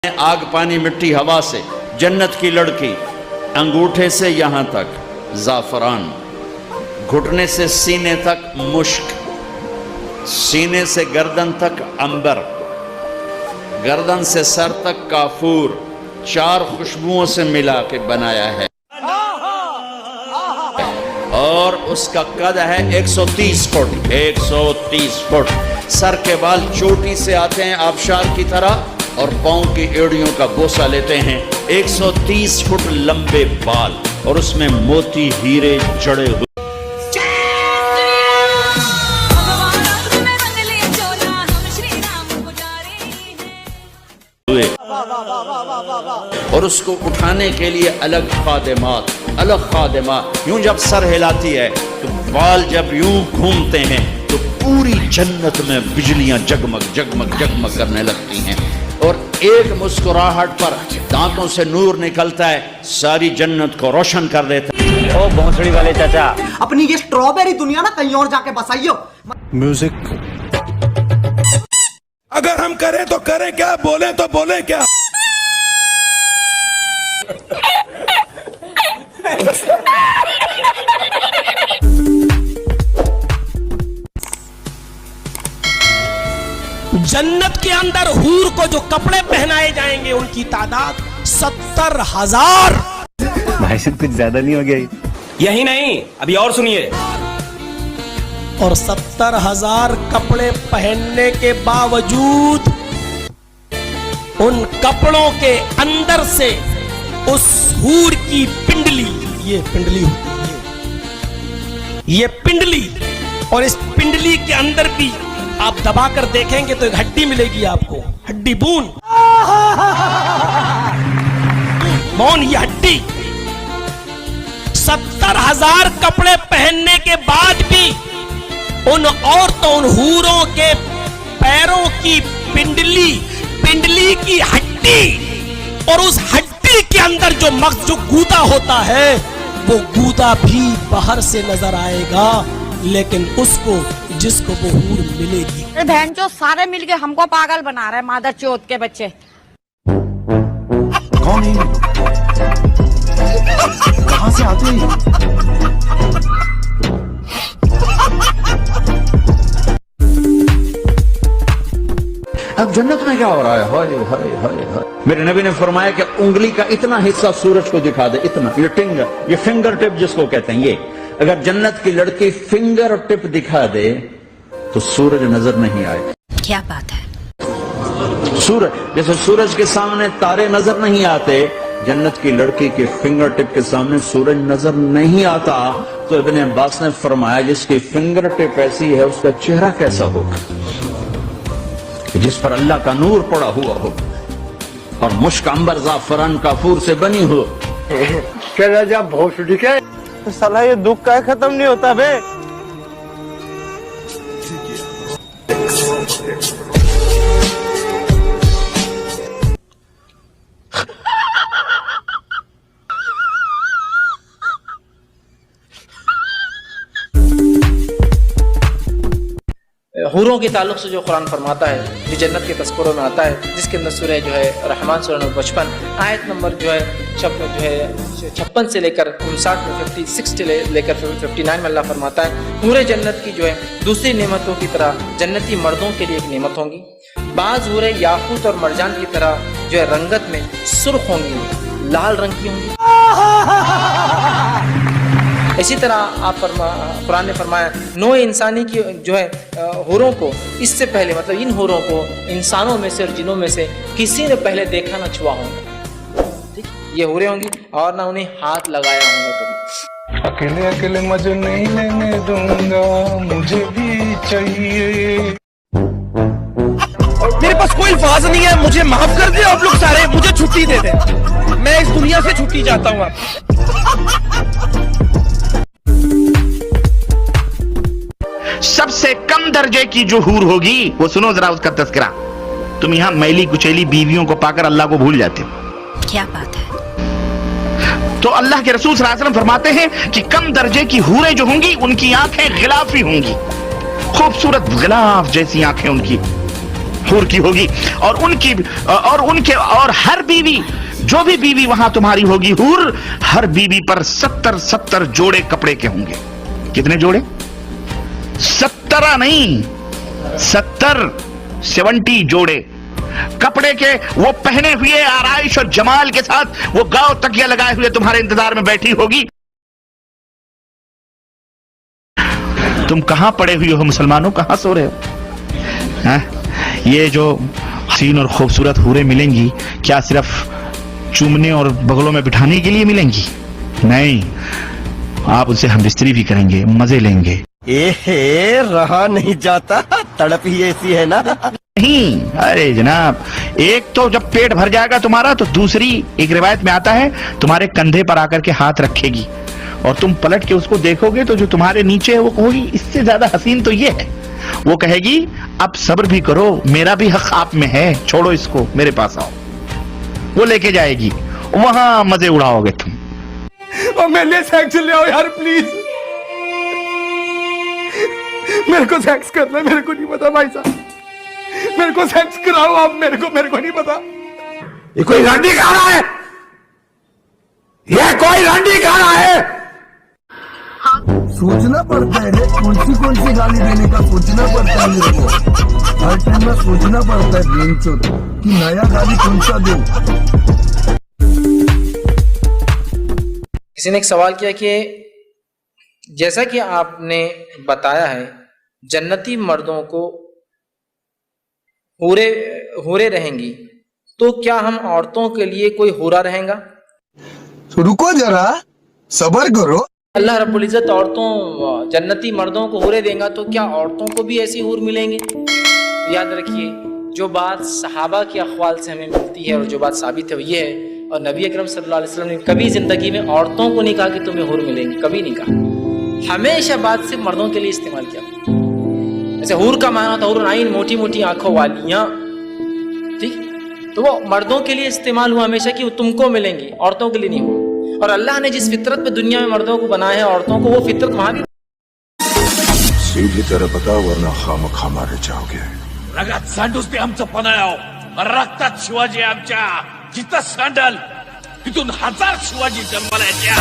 आग पानी मिट्टी हवा से, जन्नत की लड़की अंगूठे से यहां तक जाफरान, घुटने से सीने तक मुश्क, सीने से गर्दन तक अंबर, गर्दन से सर तक काफूर, 4 खुशबुओं से मिला के बनाया है। और उसका कद है 130 फुट, 130 फुट। सर के बाल चोटी से आते हैं आबशार की तरह और पांव की एड़ियों का बोसा लेते हैं। 130 फुट लंबे बाल और उसमें मोती हीरे जड़े हुए। और उसको उठाने के लिए अलग खादिमात, अलग खादिमात। यूं जब सर हिलाती है तो बाल जब यूं घूमते हैं तो पूरी जन्नत में बिजलियां जगमग जगमग जगमग करने लगती हैं। और एक मुस्कुराहट पर दांतों से नूर निकलता है, सारी जन्नत को रोशन कर देता है। ओ भोंसड़ी वाले चाचा, अपनी ये स्ट्रॉबेरी दुनिया ना कहीं और जाके बसाइयो। म्यूजिक अगर हम करें तो करें क्या, बोले तो बोले क्या। जन्नत के अंदर हूर को जो कपड़े पहनाए जाएंगे उनकी तादाद 70,000। भाई साहब कुछ ज्यादा नहीं हो गया? यही नहीं, अभी और सुनिए। और 70,000 कपड़े पहनने के बावजूद उन कपड़ों के अंदर से उस हूर की पिंडली, ये पिंडली होती है, ये पिंडली, और इस पिंडली के अंदर भी आप दबाकर देखेंगे तो एक हड्डी मिलेगी आपको, हड्डी बोन, ये हड्डी। 70,000 कपड़े पहनने के बाद भी उन औरतों, उन हूरों के पैरों की पिंडली, पिंडली की हड्डी, और उस हड्डी के अंदर जो मग़ज़, जो गूदा होता है, वो गूदा भी बाहर से नजर आएगा, लेकिन उसको, जिसको वो हूर मिलेगी। बहन चो सारे मिलके हमको पागल बना रहे हैं, मादर चौथ के बच्चे। कौन है? कहां से आते हैं? अब जन्नत में क्या हो रहा है? हाय हाय हाय हाय। मेरे नबी ने फरमाया कि उंगली का इतना हिस्सा सूरज को दिखा दे, इतना, ये फिंगर टिप जिसको कहते हैं, ये अगर जन्नत की लड़की फिंगर टिप दिखा दे तो सूरज नजर नहीं आए। क्या बात है? सूरज, जैसे सूरज के सामने तारे नजर नहीं आते, जन्नत की लड़की के फिंगर टिप के सामने सूरज नजर नहीं आता। तो इब्ने अब्बास ने फरमाया जिसकी फिंगर टिप ऐसी है उसका चेहरा कैसा होगा, जिस पर अल्लाह का नूर पड़ा हुआ हो और मुश्क, अंबर, जाफरान, काफूर से बनी हो। चला जा भोसड़ी के साला, ये दुख का खत्म नहीं होता बे। हूरों के ताल्लुक से जो कुरान फरमाता है, जो जन्नत के तस्करों में आता है, जिसके अंदर सूरह जो है रहमान सूरह नंबर 55 आयत नंबर जो है 56 से लेकर 59 में 56 से लेकर 59 में अल्लाह फरमाता है, हूरे जन्नत की जो है दूसरी नेमतों की तरह जन्नती मर्दों के लिए एक नेमत होंगी। बाज़ हूरें याकूत और मरजान की तरह जो है रंगत में सुर्ख होंगी, लाल रंग की होंगी। इसी तरह आप कुरान ने फरमाया, नो इंसानी की जो है हूरों को इससे पहले, मतलब इन हूरों को इंसानों में से और जिनों में से किसी ने पहले देखा ना छुआ होगा। ठीक, ये हूरें होंगी और ना उन्हें हाथ लगाया होगा कभी। अकेले अकेले मजे नहीं लेने दूंगा, मुझे भी चाहिए। मेरे पास कोई अल्फाज नहीं है, मुझे माफ कर दे आप लोग सारे, मुझे छुट्टी दे दे, मैं इस दुनिया से छुट्टी चाहता हूँ। सबसे कम दर्जे की जो हूर होगी वो सुनो जरा उसका तस्करा। तुम यहां मैली कुचैली बीवियों को पाकर अल्लाह को भूल जाते हो। क्या बात है? तो अल्लाह के रसूल सल्लल्लाहु अलैहि वसल्लम फरमाते हैं कि कम दर्जे की हूरें जो होंगी उनकी आंखें गिलाफी होंगी, खूबसूरत गिलाफ जैसी आंखें उनकी, हूर की होगी, और उनके हर बीवी, जो भी बीवी वहां तुम्हारी होगी हूर, हर बीवी पर 70 जोड़े कपड़े के होंगे। कितने जोड़े? 70 नहीं, 70 जोड़े कपड़े के, वो पहने हुए आराइश और जमाल के साथ वो गांव तकिया लगाए हुए तुम्हारे इंतजार में बैठी होगी। तुम कहां पड़े हुए हो मुसलमानों, कहां सो रहे हो? ये जो हसीन और खूबसूरत हूरें मिलेंगी, क्या सिर्फ चूमने और बगलों में बिठाने के लिए मिलेंगी? नहीं, आप उनसे हम बिस्तरी भी करेंगे, मजे लेंगे। रहा नहीं जाता, तड़प ही ऐसी है ना। नहीं, अरे जनाब, एक तो जब पेट भर जाएगा तुम्हारा, तो दूसरी एक रिवायत में आता है तुम्हारे कंधे पर आकर के हाथ रखेगी, और तुम पलट के उसको देखोगे तो जो तुम्हारे नीचे है वो कहोगी इससे ज्यादा हसीन तो ये है। वो कहेगी अब सब्र भी करो, मेरा भी हक आप में है, छोड़ो इसको, मेरे पास आओ। वो लेके जाएगी, वहां मजे उड़ाओगे तुम। और मेरे लिए सेक्स ले आओ यार प्लीज, मेरे को सेक्स करना है, मेरे को नहीं पता भाई साहब, मेरे को सेक्स कराओ आप, मेरे को नहीं पता। ये कोई रंडी खा रहा है, ये कोई रंडी खा रहा है। सोचना पड़ता है, कौन सी गाली देने का सोचना पड़ता है मेरे को, हर टाइम में सोचना पड़ता है बेंचोद कि नया गाली कौन सा दूं। किसी ने एक सवाल किया कि जैसा कि आपने बताया है जन्नती मर्दों को हूरे रहेंगी, तो क्या हम औरतों के लिए कोई हूरा रहेगा? तो रुको जरा, सब्र करो। अल्लाह रब्बुल इज्जत औरतों जन्नती मर्दों को हूरे देगा, तो क्या औरतों को भी ऐसी हूर मिलेंगे? तो याद रखिए, जो बात सहाबा के अख्वाल से हमें मिलती है और जो बात साबित है वो ये है, और नबी अकरम सल्लल्लाहु अलैहि वसल्लम ने कभी जिंदगी में औरतों को नहीं कहा कि तुम्हें हूर मिलेंगी, कभी नहीं कहा। हमेशा बात सिर्फ मर्दों के लिए इस्तेमाल किया। जैसे हूर का माना था हूर आइन, मोटी मोटी आंखों वालियां, ठीक, तो वो मर्दों के लिए इस्तेमाल हुआ हमेशा कि वो तुमको मिलेंगी, औरतों के लिए नहीं हुआ। और अल्लाह ने जिस फितरत पे दुनिया में मर्दों को बनाया है, औरतों को, वो फितरत वहां भी। सीधी तरह बताओ वरना खामखा मारे जाओगे। रगात सांडूस ते आमचं पनाळाव, रक्तात शिवाजी आमच्या, जिथं सांडल तिथून 1000 शिवाजी जन्माला येत्या।